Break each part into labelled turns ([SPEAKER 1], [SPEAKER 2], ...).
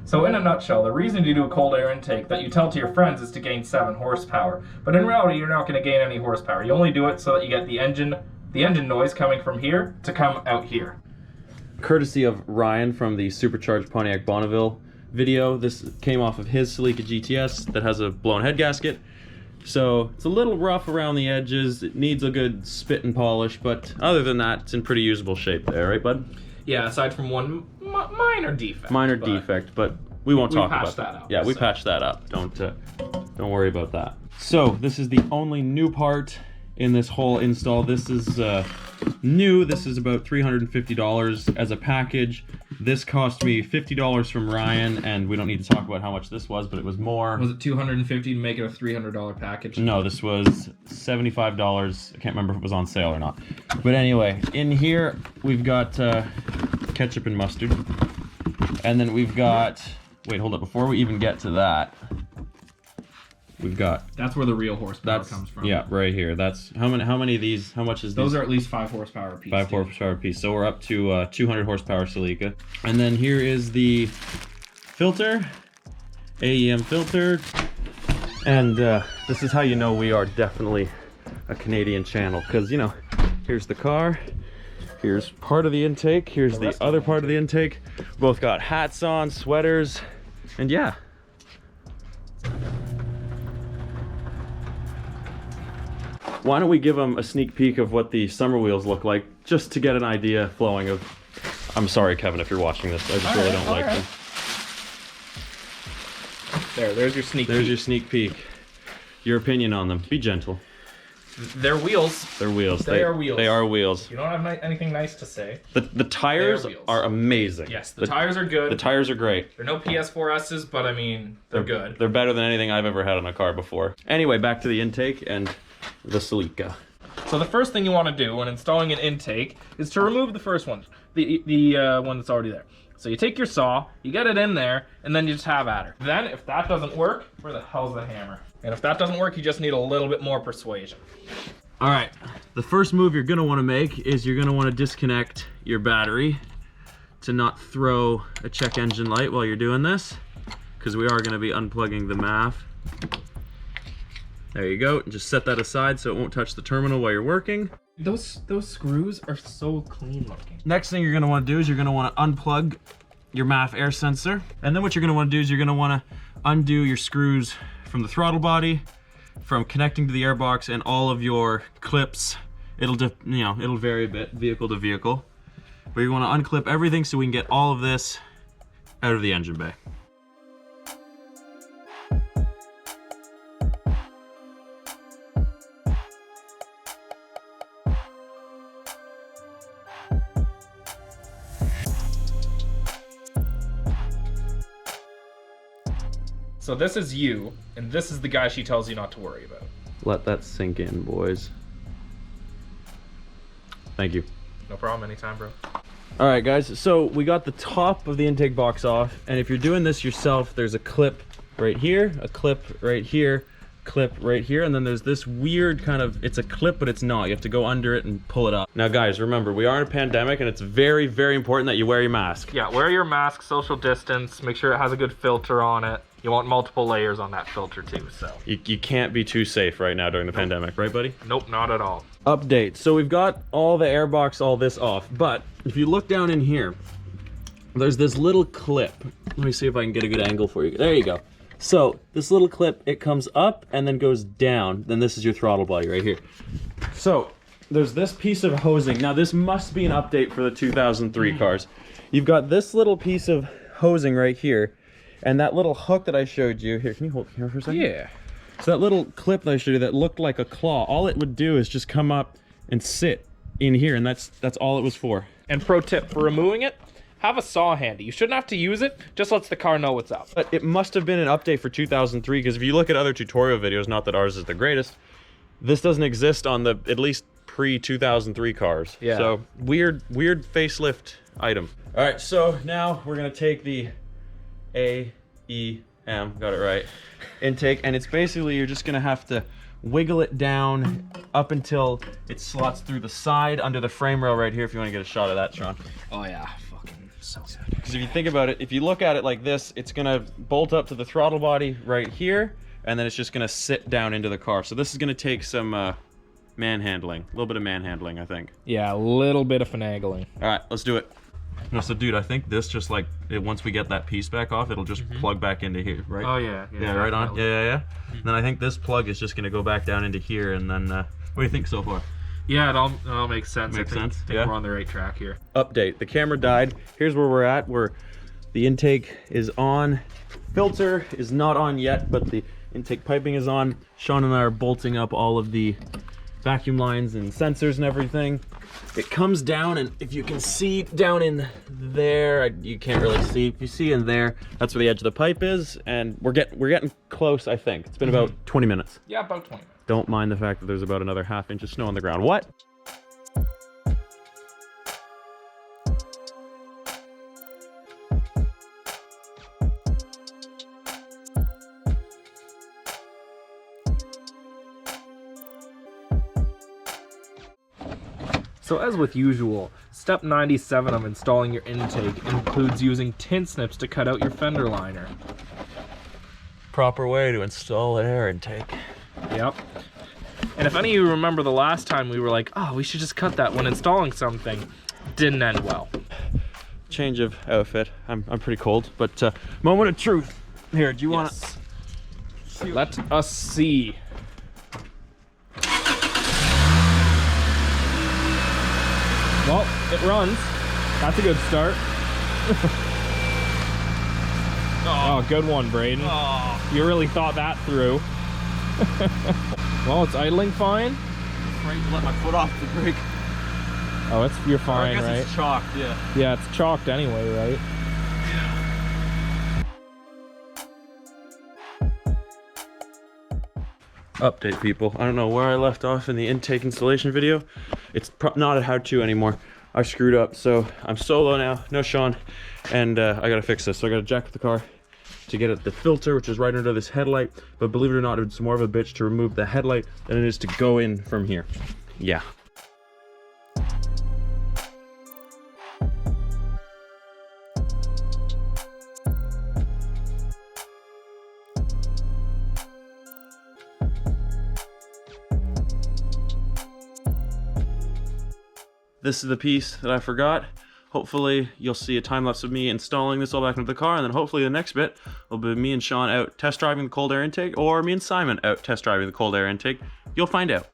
[SPEAKER 1] So in a nutshell, the reason you do a cold air intake that you tell to your friends is to gain 7 horsepower. But in reality, you're not going to gain any horsepower. You only do it so that you get the engine noise coming from here to come out here.
[SPEAKER 2] Courtesy of Ryan from the Supercharged Pontiac Bonneville video. This came off of his Celica GTS that has a blown head gasket. So it's a little rough around the edges. It needs a good spit and polish, but other than that, it's in pretty usable shape there, right, bud?
[SPEAKER 1] Yeah, aside from one minor defect.
[SPEAKER 2] But we won't talk about
[SPEAKER 1] that out.
[SPEAKER 2] Yeah, we patched that up. Don't worry about that. So this is the only new part in this whole install. This is new. This is about $350 as a package. This cost me $50 from Ryan, and we don't need to talk about how much this was, but it was more.
[SPEAKER 1] Was it $250 to make it a $300 package?
[SPEAKER 2] No, this was $75. I can't remember if it was on sale or not. But anyway, in here we've got ketchup and mustard. And then we've got, wait, hold up, before we even get to that, we've got...
[SPEAKER 1] That's where the real horsepower comes from.
[SPEAKER 2] Yeah, right here. That's, how many of these, how much is
[SPEAKER 1] those?
[SPEAKER 2] These
[SPEAKER 1] are at least 5 horsepower a piece.
[SPEAKER 2] 5 horsepower a piece. So we're up to 200 horsepower Celica. And then here is the filter, AEM filter. And this is how you know we are definitely a Canadian channel. Because, you know, here's the car. Here's part of the intake. Here's the other part of the intake. Both got hats on, sweaters, and yeah. Why don't we give them a sneak peek of what the summer wheels look like, just to get an idea flowing of... I'm sorry, Kevin, if you're watching this. I just really don't like them.
[SPEAKER 1] There's your sneak peek.
[SPEAKER 2] There's your sneak peek. Your opinion on them. Be gentle.
[SPEAKER 1] They're wheels.
[SPEAKER 2] They're wheels.
[SPEAKER 1] They are wheels.
[SPEAKER 2] They are wheels.
[SPEAKER 1] You don't have anything nice to say.
[SPEAKER 2] The tires are amazing.
[SPEAKER 1] Yes, the tires are good.
[SPEAKER 2] The tires are great.
[SPEAKER 1] They're no PS4S's, but I mean, they're good.
[SPEAKER 2] They're better than anything I've ever had on a car before. Anyway, back to the intake and the Celica.
[SPEAKER 1] So the first thing you want to do when installing an intake is to remove the first one, the one that's already there. So you take your saw, you get it in there, and then you just have at her. Then, if that doesn't work, where the hell's the hammer? And if that doesn't work, you just need a little bit more persuasion.
[SPEAKER 2] All right, the first move you're gonna wanna make is you're gonna wanna disconnect your battery to not throw a check engine light while you're doing this, because we are gonna be unplugging the MAF. There you go, and just set that aside so it won't touch the terminal while you're working.
[SPEAKER 1] Those screws are so clean looking.
[SPEAKER 2] Next thing you're gonna wanna do is you're gonna wanna unplug your MAF air sensor. And then what you're gonna wanna do is you're gonna wanna undo your screws from the throttle body, from connecting to the airbox, and all of your clips. It'll vary a bit, vehicle to vehicle. But you wanna unclip everything so we can get all of this out of the engine bay.
[SPEAKER 1] So this is you, and this is the guy she tells you not to worry about.
[SPEAKER 2] Let that sink in, boys. Thank you.
[SPEAKER 1] No problem, anytime, bro.
[SPEAKER 2] All right, guys, so we got the top of the intake box off, and if you're doing this yourself, there's a clip right here, a clip right here, clip right here, and then there's this weird kind of, it's a clip, but it's not. You have to go under it and pull it up. Now, guys, remember, we are in a pandemic, and it's very, very important that you wear your mask.
[SPEAKER 1] Yeah, wear your mask, social distance, make sure it has a good filter on it. You want multiple layers on that filter too, so.
[SPEAKER 2] You can't be too safe right now during the pandemic, right, buddy?
[SPEAKER 1] Nope, not at all.
[SPEAKER 2] Update. So we've got all the airbox, all this off, but if you look down in here, there's this little clip. Let me see if I can get a good angle for you. There you go. So this little clip, it comes up and then goes down. Then this is your throttle body right here. So there's this piece of hosing. Now this must be an update for the 2003 cars. You've got this little piece of hosing right here. And that little hook that I showed you, here, can you hold the camera for a second?
[SPEAKER 1] Yeah.
[SPEAKER 2] So that little clip that I showed you that looked like a claw, all it would do is just come up and sit in here, and that's all it was for.
[SPEAKER 1] And pro tip, for removing it, have a saw handy. You shouldn't have to use it, just lets the car know what's up.
[SPEAKER 2] But it must have been an update for 2003, because if you look at other tutorial videos, not that ours is the greatest, this doesn't exist on the, at least pre-2003 cars.
[SPEAKER 1] Yeah.
[SPEAKER 2] So weird facelift item. All right, so now we're gonna take the AEM, got it right, intake, and it's basically, you're just gonna have to wiggle it down up until it slots through the side under the frame rail right here, if you want to get a shot of that, Sean.
[SPEAKER 1] Oh yeah, fucking So good.
[SPEAKER 2] Because if you think about it, if you look at it like this, it's gonna bolt up to the throttle body right here, and then it's just gonna sit down into the car. So this is gonna take some manhandling, a little bit of manhandling, I think.
[SPEAKER 1] Yeah, a little bit of finagling.
[SPEAKER 2] All right, let's do it. No, so dude, I think this just like, once we get that piece back off, it'll just plug back into here, right?
[SPEAKER 1] Oh yeah.
[SPEAKER 2] Yeah, right on. Yeah. And then I think this plug is just gonna go back down into here, and then what do you think so far?
[SPEAKER 1] Yeah, it all makes sense.
[SPEAKER 2] Makes sense.
[SPEAKER 1] I think we're on the right track here.
[SPEAKER 2] Update: the camera died. Here's where we're at. Where the intake is on, filter is not on yet, but the intake piping is on. Sean and I are bolting up all of the vacuum lines and sensors and everything. It comes down, and if you can see down in there, you can't really see. If you see in there, that's where the edge of the pipe is, and we're getting close. I think it's been about 20 minutes.
[SPEAKER 1] Yeah, about 20 minutes.
[SPEAKER 2] Don't mind the fact that there's about another ½ inch of snow on the ground. What?
[SPEAKER 1] So as with usual, step 97 of installing your intake includes using tin snips to cut out your fender liner.
[SPEAKER 2] Proper way to install an air intake.
[SPEAKER 1] Yep. And if any of you remember the last time we were like, oh, we should just cut that when installing something, didn't end well.
[SPEAKER 2] Change of outfit. I'm pretty cold, but moment of truth. Here, do you want to?
[SPEAKER 1] Let us see. Well, it runs. That's a good start. Oh, good one, Braden.
[SPEAKER 2] Oh.
[SPEAKER 1] You really thought that through. Well, it's idling fine.
[SPEAKER 2] Afraid to let my foot off the brake.
[SPEAKER 1] Oh, you're fine,
[SPEAKER 2] I guess
[SPEAKER 1] right?
[SPEAKER 2] it's chalked, yeah.
[SPEAKER 1] Yeah, it's chalked anyway, right?
[SPEAKER 2] Update, people. I don't know where I left off in the intake installation video. It's not a how-to anymore. I screwed up, so I'm solo now. No Sean, and I gotta fix this. So I gotta jack up the car to get at the filter, which is right under this headlight. But believe it or not, it's more of a bitch to remove the headlight than it is to go in from here. Yeah. This is the piece that I forgot. Hopefully you'll see a time lapse of me installing this all back into the car, and then hopefully the next bit will be me and Sean out test driving the cold air intake, or me and Simon out test driving the cold air intake. You'll find out.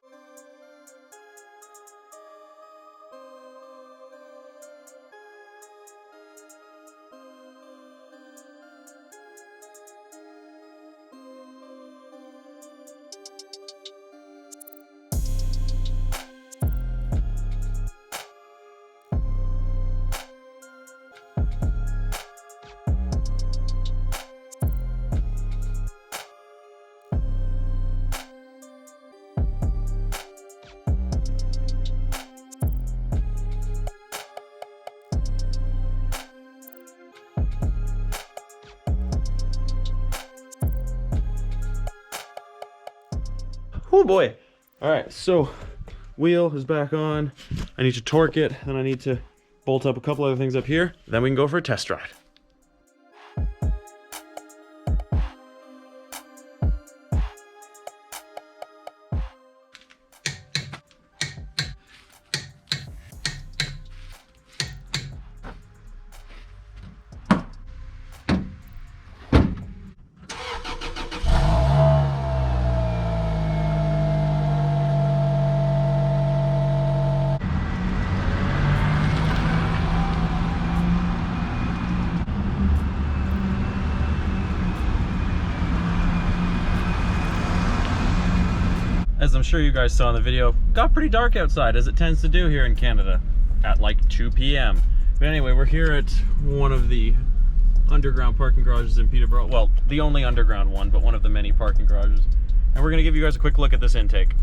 [SPEAKER 2] Oh boy. All right, so wheel is back on. I need to torque it, then I need to bolt up a couple other things up here. Then we can go for a test ride. As I'm sure you guys saw in the video, got pretty dark outside, as it tends to do here in Canada at like 2 p.m. But anyway, we're here at one of the underground parking garages in Peterborough. Well, the only underground one, but one of the many parking garages. And we're gonna give you guys a quick look at this intake.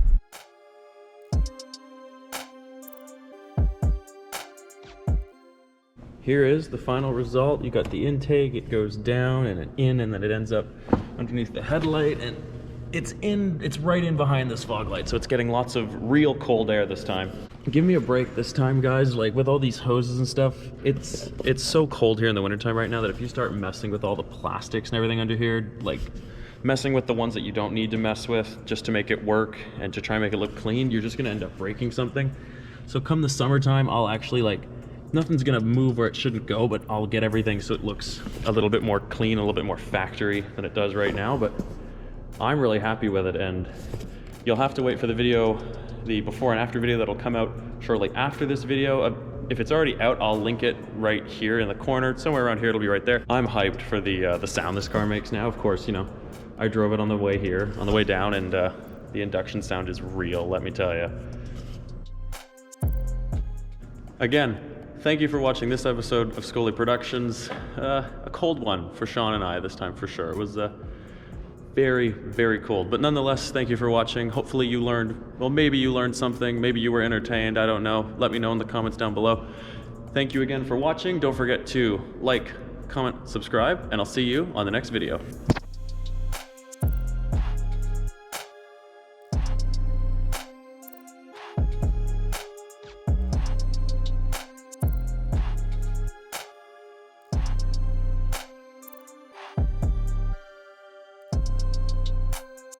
[SPEAKER 2] Here is the final result. You got the intake, it goes down and in, and then it ends up underneath the headlight, and it's right in behind this fog light, so it's getting lots of real cold air this time. give me a break this time, guys. Like with all these hoses and stuff, it's so cold here in the wintertime right now that if you start messing with all the plastics and everything under here, like messing with the ones that you don't need to mess with just to make it work and to try and make it look clean, you're just gonna end up breaking something. So come the summertime, I'll actually like, nothing's gonna move where it shouldn't go, but I'll get everything so it looks a little bit more clean, a little bit more factory than it does right now. But I'm really happy with it, and you'll have to wait for the video, the before and after video that'll come out shortly after this video. If it's already out, I'll link it right here in the corner. Somewhere around here, it'll be right there. I'm hyped for the sound this car makes now. Of course, you know, I drove it on the way here, on the way down, and the induction sound is real, let me tell you. Again, thank you for watching this episode of Scully Productions. A cold one for Sean and I this time for sure. It was very, very cold. But nonetheless, thank you for watching. Hopefully you learned, well, maybe you learned something. Maybe you were entertained. I don't know. Let me know in the comments down below. Thank you again for watching. Don't forget to like, comment, subscribe, and I'll see you on the next video.